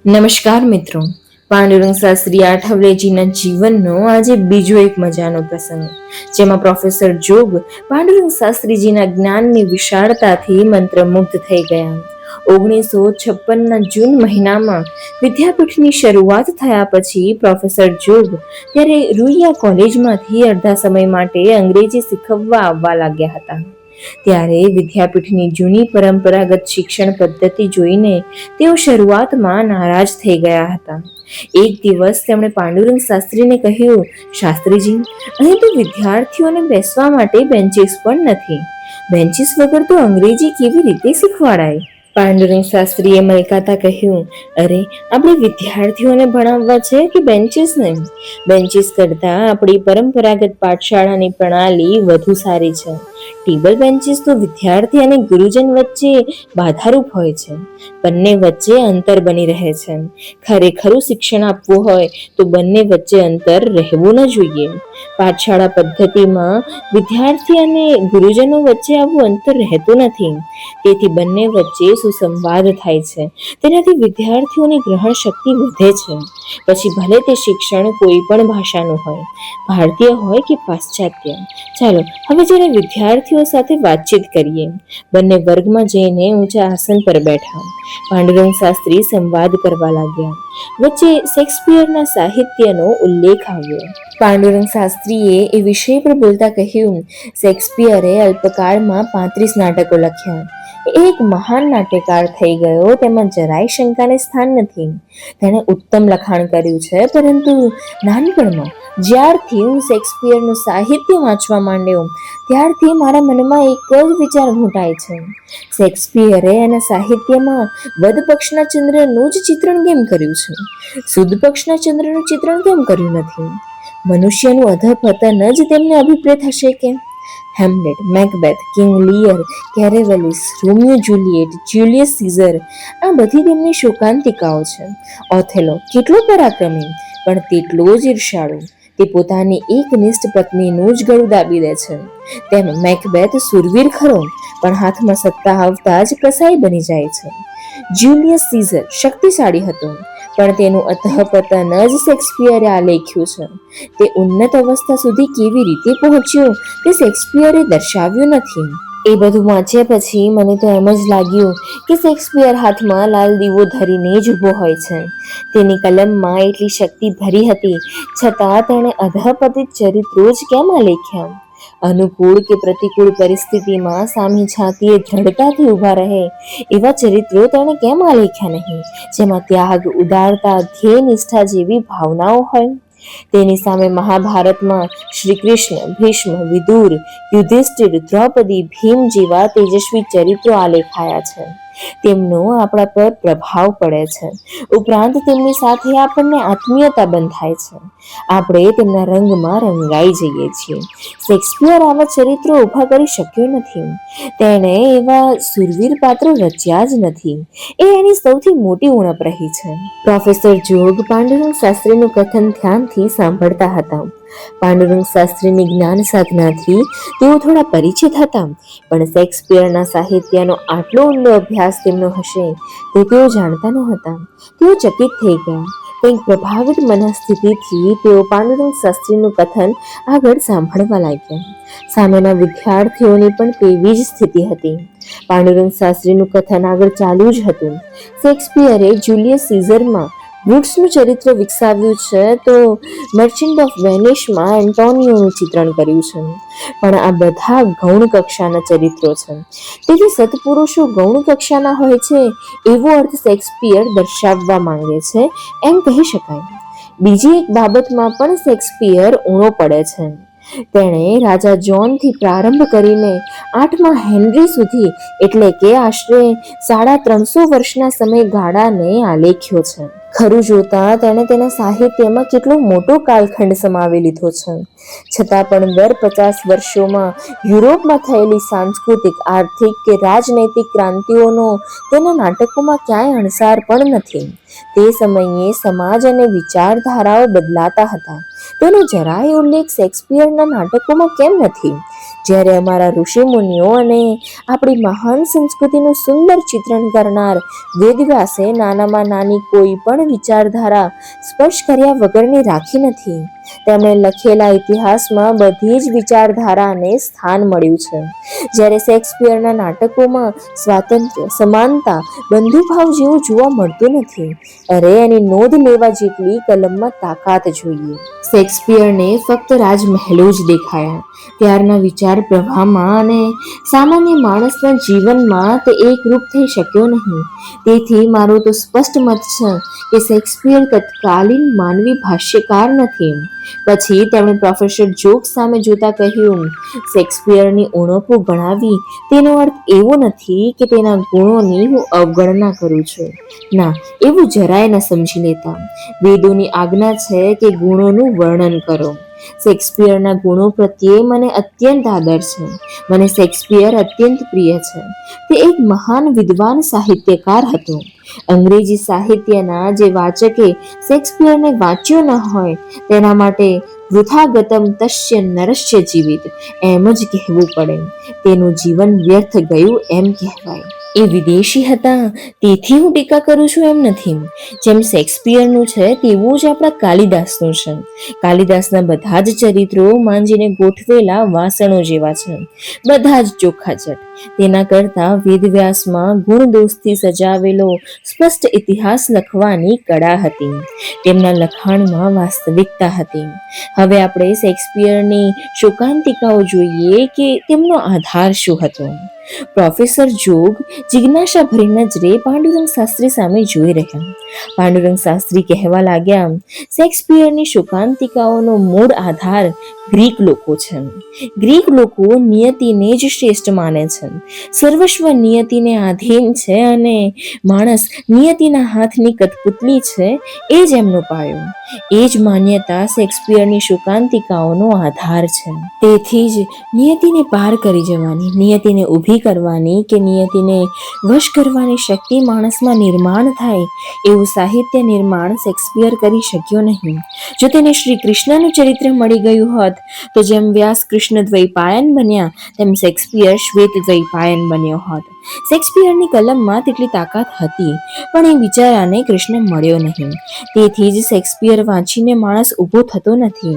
નમસ્કાર મિત્રો. પાંડુરંગ શાસ્ત્રી આઠવલેજીના જીવનનો આજે બીજો એક મજાનો પ્રસંગ, જેમાં પ્રોફેસર જોગ પાંડુરંગ શાસ્ત્રીજીના જ્ઞાનની વિશાળતાથી મંત્રમુગ્ધ થઈ ગયા. 1956ના જૂન મહિનામાં વિદ્યાપીઠની શરૂઆત થયા પછી પ્રોફેસર જોગ ત્યારે રૂઇયા કોલેજમાંથી અડધા સમય માટે અંગ્રેજી શીખવવા આવવા લાગ્યા હતા. ત્યારે વિદ્યાપીઠની જૂની પરંપરાગત શિક્ષણ પદ્ધતિ જોઈને તેઓ શરૂઆતમાં નારાજ થઈ ગયા હતા. એક દિવસ તેમણે પાંડુરંગ શાસ્ત્રીને કહ્યું, શાસ્ત્રીજી, અહીં તો વિદ્યાર્થીઓને બેસવા માટે બેન્ચીસ પણ નથી. બેન્ચીસ વગર તો અંગ્રેજી કેવી રીતે શીખવાડાય? પાંડુરંગ શાસ્ત્રીએ મલકાતા કહ્યું, અરે, આપણે વિદ્યાર્થીઓને ભણાવવા છે કે બેન્ચીસને? બેન્ચીસ કરતાં આપણી પરંપરાગત પાઠશાળાની પ્રણાલી વધુ સારી છે. ટેબલ બેન્ચીસ તો વિદ્યાર્થી અને ગુરુજન વચ્ચે બાધારૂપ હોય છે. બંને વચ્ચે અંતર બની રહે છે. ખરેખરું શિક્ષણ આપવું હોય તો બંને વચ્ચે અંતર રહેવું ન જોઈએ. પાઠશાળા પદ્ધતિમાં વિદ્યાર્થી અને ગુરુજનો વચ્ચે આવું અંતર રહેતું નથી. તેથી બંને વચ્ચે સુસંવાદ થાય છે. તેનાથી વિદ્યાર્થીઓની ગ્રહણ શક્તિ વધે છે. પછી ભલે તે શિક્ષણ કોઈ પણ ભાષાનું હોય, ભારતીય હોય કે પાશ્ચાત્ય. ચાલો હવે જરા વિદ્યાર્થીઓ સાથે વાતચીત કરીએ. બંને વર્ગમાં જઈને ઊંચા આસન પર બેઠા. પાંડુરંગ શાસ્ત્રી સંવાદ કરવા લાગ્યા. વચ્ચે શેક્સપિયરના સાહિત્યનો ઉલ્લેખ આવ્યો. પાંડુરંગ શાસ્ત્રીએ એ વિષય પર બોલતા કહ્યું, શેક્સપિયરે અલ્પકાળમાં 35 નાટકો લખ્યા. એક મહાન નાટ્યકાર થઈ ગયો, તેમાં જરાય શંકાને સ્થાન નથી. તેણે ઉત્તમ લખાણ કર્યું છે, પરંતુ નાનપણમાં જ્યારથી હું શેક્સપિયરનું સાહિત્ય વાંચવા માંડ્યો ત્યારથી મારા મનમાં એક જ વિચાર ઘૂંટાય છે. શેક્સપિયરે એના સાહિત્યમાં વદ પક્ષના ચંદ્રનું જ ચિત્રણ કેમ કર્યું છે? સુદ પક્ષના ચંદ્રનું ચિત્રણ કેમ કર્યું નથી? મનુષ્યનું અધઃપતન જ તેમને અભિપ્રેત હશે કે? હેમ્લેટ, મેકબેથ, કિંગ લિયર, કેરેવલિસ, રોમિયો જુલિયટ, જ્યુલિયસ સીઝર, આ બધી તેમની શોકાંતિકાઓ છે. ઓથેલો કેટલો પરાક્રમી, પણ તેટલો જ ઈર્ષાળુ. તે પોતાની એકનિષ્ઠ પત્નીનું જ ગળું દાબી દે છે. તેમ મેકબેથ સુરવીર ખરો, પણ હાથમાં સત્તા આવતા જ કસાઈ બની જાય છે. જ્યુલિયસ સીઝર શક્તિશાળી હતો, પણ તેનું અધઃપતન જ શેક્સપિયરે આલેખ્યું છે. તે ઉન્નત અવસ્થા સુધી કેવી રીતે પહોંચ્યો તે શેક્સપિયરે દર્શાવ્યું નથી. એ બધું વાંચ્યા પછી મને તો એમ જ લાગ્યું કે શેક્સપિયર હાથમાં લાલ દીવો ધરીને જ ઊભો હોય છે. તેની કલમમાં એટલી શક્તિ ભરી હતી, છતાં તેણે અધઃપતિત ચરિત્રો જ કેમ આલેખ્યા? અનુકૂળ કે પ્રતિકૂળ પરિસ્થિતિમાં સામી છાતીએ દ્રઢતાથી ઊભા રહે એવા ચરિત્રો તેણે કેમ આલેખ્યા નહીં, જેમાં ત્યાગ, ઉદારતા, ધ્યેય નિષ્ઠા જેવી ભાવનાઓ હોય? તેની સામે મહાભારતમાં શ્રી કૃષ્ણ, ભીષ્મ, વિદુર, યુધિષ્ઠિર, દ્રૌપદી, ભીમ જેવા તેજસ્વી ચરિત્રો આલેખાયા છે. તેમનો આપણા પર પ્રભાવ પડે છે. ઉપરાંત તેમની સાથે આપણને આત્મીયતા બંધાય છે. આપણે તેમના રંગમાં રંગાઈ જઈએ છીએ. શેક્સપિયર આવા ચરિત્રો ઊભા કરી શક્યો નથી. તેણે એવા સુરવીર પાત્રો રચ્યા જ નથી. એ એની સૌથી મોટી ઉણપ રહી છે. પ્રોફેસર જોગ પાંડુરંગ શાસ્ત્રીનું કથન ધ્યાનથી સાંભળતા હતા. પાંડુરંગ શાસ્ત્રીની જ્ઞાન સાધનાથી તેઓ થોડા પરિચિત હતા, પણ શેક્સપિયરના સાહિત્યનો આટલો ઊંડો અભ્યાસ તેમનો હશે તે તેઓ જાણતા નહોતા. તેઓ ચકિત થઈ ગયા. કંઈક પ્રભાવિત મનસ્થિતિથી તેઓ પાંડુરંગ શાસ્ત્રીનું કથન આગળ સાંભળવા લાગ્યા. સામેના વિદ્યાર્થીઓની પણ તેવી જ સ્થિતિ હતી. પાંડુરંગ શાસ્ત્રીનું કથન આગળ ચાલુ જ હતું. શેક્સપિયરે જુલિયસ સીઝરમાં વુડ્સનું ચરિત્ર વિકસાવ્યું છે, તો મર્ચન્ટ ઓફ વેનિશમાં એન્ટોનિયોનું ચિત્રણ કર્યું છે. પણ આ બધા ગૌણ કક્ષાના ચરિત્રો છે. તેથી સત્પુરુષો ગૌણ કક્ષાના હોય છે એવો અર્થ શેક્સપિયર દર્શાવવા માંગે છે એમ કહી શકાય. બીજી એક બાબતમાં પણ શેક્સપિયર ઊણો પડે છે. તેણે રાજા જ્હોનથી પ્રારંભ કરીને 8મા હેનરી સુધી, એટલે કે આશરે 350 વર્ષના સમયગાળાને આલેખ્યો છે. ખરું જોતા તેણે તેના સાહિત્યમાં કેટલો મોટો કાલખંડ સમાવી લીધો છે. છતાં પણ દર 50 વર્ષોમાં યુરોપમાં થયેલી સાંસ્કૃતિક, આર્થિક કે રાજનૈતિક ક્રાંતિઓનો તેના નાટકોમાં ક્યાંય અણસાર પણ નથી. તે સમયે સમાજ અને વિચારધારાઓ બદલાતા હતા. તેનો જરાય ઉલ્લેખ શેક્સપિયરના નાટકોમાં કેમ નથી? જ્યારે અમારા ઋષિમુનિઓ અને આપણી મહાન સંસ્કૃતિનું સુંદર ચિત્રણ કરનાર વેદવ્યાસે નાનામાં નાની કોઈ પણ વિચારધારા સ્પર્શ કર્યા વગરની રાખી નથી. તેમણે લખેલા ઇતિહાસમાં બધી જ વિચારધારાને સ્થાન મળ્યું છે. જ્યારે શેક્સપિયરના નાટકોમાં સ્વાતંત્ર્ય, સમાનતા, બંધુભાવ જેવું જોવા મળતું નથી. અરે એની નોંધ લેવા જેટલી કલમમાં તાકાત જોઈએ. શેક્સપિયરને ફક્ત રાજમહેલો જ દેખાયા. ત્યારના વિચાર પ્રવાહમાં અને સામાન્ય માણસના જીવનમાં તે એકરૂપ થઈ શક્યો નહીં. તેથી મારો તો સ્પષ્ટ મત છે કે શેક્સપિયર તત્કાલીન માનવી ભાષ્યકાર નથી. પછી તેમણે પ્રોફેસર જોગ સામે જોતા કહ્યું, શેક્સપિયરની ઉણપો ગણાવી તેનો અર્થ એવો નથી કે તેના ગુણોની હું અવગણના કરું છું. ના, એવું જરાય ન સમજી લેતા. વેદોની આજ્ઞા છે કે ગુણોનું વર્ણન કરો. શેક્સપિયરના ગુણો પ્રત્યે મને અત્યંત આદર છે. મને શેક્સપિયર અત્યંત પ્રિય છે. તે એક મહાન વિદ્વાન સાહિત્યકાર હતો. અંગ્રેજી સાહિત્યના જે વાચકે શેક્સપિયરને વાંચ્યો ન હોય તેના માટે વૃથાગતમ તસ્ય નરસ્ય જીવિત એમ જ કહેવું પડે. તેનું જીવન વ્યર્થ ગયું એમ કહેવાય. એ વિદેશી હતા તેથી હું ટીકા કરું છું એમ નથી. જેમ શેક્સપિયરનું છે તેવું જ આપણા કાલિદાસનું છે. કાલિદાસના બધા જ ચરિત્રો માંજીને ગોઠવેલા વાસણો જેવા છે, બધા જ ચોખ્ખાચટ. તેના કરતા વેદવ્યાસમાં ગુણદોષથી સજાવેલો સ્પષ્ટ ઇતિહાસ લખવાની કળા હતી. તેમના લખાણમાં વાસ્તવિકતા હતી. હવે આપણે શેક્સપિયરની શોકાંતિકાઓ જોઈએ કે તેમનો આધાર શું હતો. પ્રોફેસર જોગ જિજ્ઞાસાભરી નજરે પાંડુરંગ શાસ્ત્રી સામે જોઈ રહ્યા. પાંડુરંગ શાસ્ત્રી કહેવા લાગ્યા, શેક્સપિયરની શોકાંતિકાઓનો મૂળ આધાર ગ્રીક લોકો છે. ગ્રીક લોકો નિયતિને જ શ્રેષ્ઠ માને છે. સર્વસ્વ નિયતિને આધીન છે અને માણસ નિયતિના હાથની કઠપુતલી છે એ જ એમનો પાયો. એ જ માન્યતા શેક્સપિયરની શોકાંતિકાઓનો આધાર છે. તેથી જ નિયતિને પાર કરી જવાની, નિયતિને ઊભી કરવાની કે નિયતિને વશ કરવાની શક્તિ માણસમાં નિર્માણ થાય એવું સાહિત્ય નિર્માણ શેક્સપિયર કરી શક્યો નહીં. જો તેને શ્રી કૃષ્ણનું ચરિત્ર મળી ગયું હોત તો જેમ વ્યાસ કૃષ્ણ દ્વૈપાયન બન્યા તેમ શેક્સપિયર શ્વેત દ્વૈપાયન બન્યો હોત. શેક્સપિયરની કલમમાં તેટલી તાકાત હતી પણ એ બિચારાને કૃષ્ણ મળ્યો નહીં. તેથી જ શેક્સપિયર વાંચીને માણસ ઊભો થતો નથી.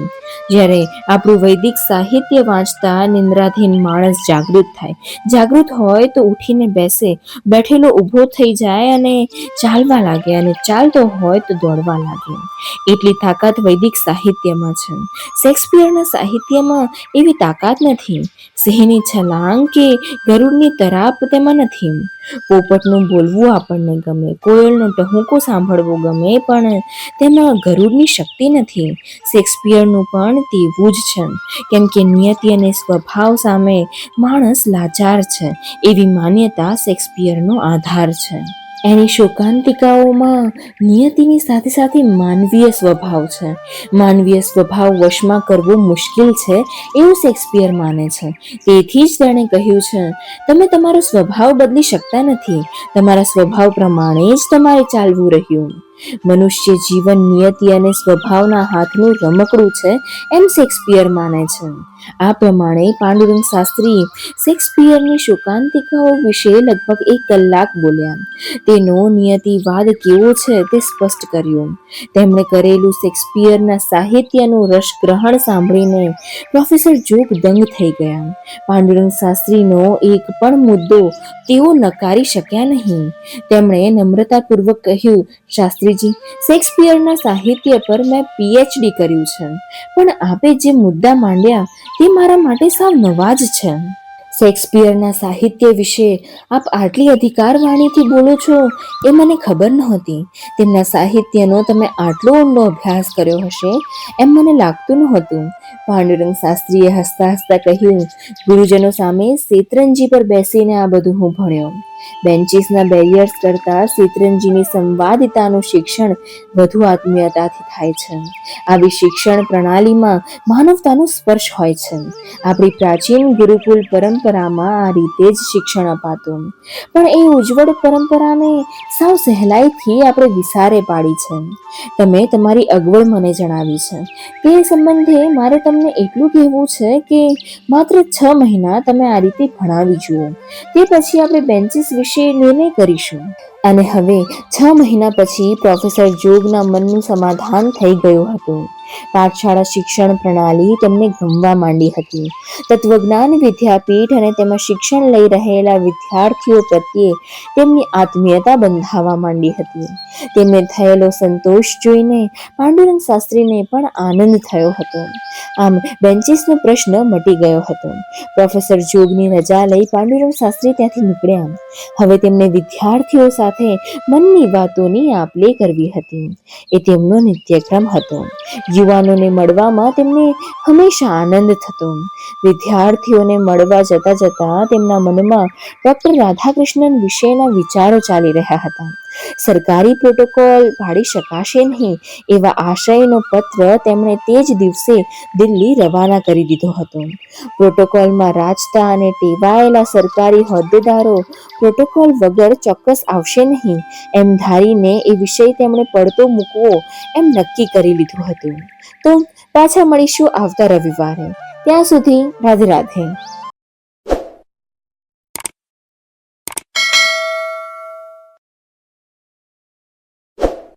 જ્યારે આપણું વૈદિક સાહિત્ય વાંચતા નિંદ્રાધીન માણસ જાગૃત થાય. જાગૃત હોય તો ઉઠીને બેસે, બેઠેલો ઊભો થઈ જાય અને ચાલવા લાગે, અને ચાલતો હોય તો દોડવા લાગે. એટલી તાકાત વૈદિક સાહિત્યમાં છે. શેક્સપિયરના સાહિત્યમાં એવી તાકાત નથી. સિંહની છલાંગ કે ગરુડની તરાપ તેમાં નથી. પોપટનું બોલવું આપણને ગમે, કોયલનો ટહુકો સાંભળવો ગમે, પણ તેમાં ગરુડની શક્તિ નથી. શેક્સપિયરનું પણ તેવું જ છે, કેમ કે નિયતિ અને સ્વભાવ સામે માણસ લાચાર છે એવી માન્યતા શેક્સપિયરનો આધાર છે. એની શોકાંતિકાઓમાં નિયતિની સાથે સાથે માનવીય સ્વભાવ છે. માનવીય સ્વભાવ વશમાં કરવો મુશ્કેલ છે એવું શેક્સપિયર માને છે. તેથી જ તેણે કહ્યું છે, તમે તમારો સ્વભાવ બદલી શકતા નથી, તમારા સ્વભાવ પ્રમાણે જ તમારે ચાલવું રહ્યું. મનુષ્ય જીવન નિયતિ અને સ્વભાવના હાથનું રમકડું છે એમ શેક્સપિયર માને છે. આ પ્રમાણે પાંડુરંગ શાસ્ત્રી શેક્સપિયરની શોકાંતિકાઓ વિશે લગભગ 1 કલાક બોલ્યા. તેનો નિયતિવાદ કેવો છે તે સ્પષ્ટ કર્યું. તેમણે કરેલું શેક્સપિયરના સાહિત્યનું રસગ્રહણ સાંભળીને પ્રોફેસર જોગ દંગ થઈ ગયા. પાંડુરંગ શાસ્ત્રીનો એક પણ મુદ્દો તેઓ નકારી શક્યા નહીં. તેમણે નમ્રતાપૂર્વક કહ્યું, શાસ્ત્રીજી, શેક્સપિયરના સાહિત્ય પર મેં PhD કર્યું છે, પણ આપે જે મુદ્દા માંડ્યા તે મારા માટે સાવ નવા જ છે. શેક્સપિયરના સાહિત્ય વિશે આપ આટલી અધિકારવાણીથી બોલો છો એ મને ખબર નહોતી. તેમના સાહિત્યનો તમે આટલો ઊંડો અભ્યાસ કર્યો હશે એમ મને લાગતું નહોતું. પાંડુરંગ શાસ્ત્રીએ હસતા હસતા કહ્યું, ગુરુજનો સામે શેતરંજી પર બેસીને આ બધું હું ભણ્યો. બેન્ચીસના બેરિયર્સ કરતાં શેતરંજીની સંવાદિતાનું શિક્ષણ વધુ આત્મીયતાથી થાય છે. આવી શિક્ષણ પ્રણાલીમાં માનવતાનો સ્પર્શ હોય છે. આપણી પ્રાચીન ગુરુકુલ પરંપરામાં આ રીતે જ શિક્ષણ અપાતું, પણ એ ઉજ્જવળ પરંપરાને સાવ સહેલાઈથી આપણે વિસારે પાડી છે. તમે તમારી અગવડ મને જણાવી છે, તે સંબંધે મારે તમને એટલું કહેવું છે કે માત્ર 6 મહિના તમે આ રીતે ભણાવી જુઓ, તે પછી આપણે બેન્ચીસ વિશે નિર્ણય કરીશું. અને હવે 6 મહિના પછી પ્રોફેસર જોગના મનનું સમાધાન થઈ ગયું હતું. પાઠશાળા શિક્ષણ પ્રણાલી તેમને ગમવા માંડી હતી. તત્વજ્ઞાન વિદ્યાપીઠ અને તેમાં શિક્ષણ લઈ રહેલા વિદ્યાર્થીઓ પ્રત્યે તેમની આત્મીયતા બંધાવા માંડી હતી. તેમને થયેલો સંતોષ જોઈને પાંડુરંગ શાસ્ત્રીને પણ આનંદ થયો હતો. આમ બેન્ચીસનો પ્રશ્ન મટી ગયો હતો. પ્રોફેસર જોગની રજા લઈ પાંડુરંગ શાસ્ત્રી ત્યાંથી નીકળ્યા. હવે તેમને વિદ્યાર્થીઓ સાથે મનની વાતોની આપ-લે કરવી હતી. એ તેમનો નિત્યક્રમ હતો. યુવાનોને મળવામાં તેમને હંમેશા આનંદ થતો. વિદ્યાર્થીઓને મળવા જતા જતા તેમના મનમાં ડોક્ટર રાધાકૃષ્ણન વિશેના વિચારો ચાલી રહ્યા હતા. સરકારી પ્રોટોકોલ પાડી શકાશે નહીં એવા આશયનો પત્ર તેમણે તે જ દિવસે દિલ્હી રવાના કરી દીધો હતો. પ્રોટોકોલમાં રાચતા અને ટેવાયેલા સરકારી હોદ્દેદારો પ્રોટોકોલ વગર ચોક્કસ આવશે નહીં એમ ધારીને એ વિષય તેમણે પડતો મૂકવો એમ નક્કી કરી લીધું હતું. તો પાછા મળીશું આવતા રવિવારે. ત્યાં સુધી રાધે રાધે.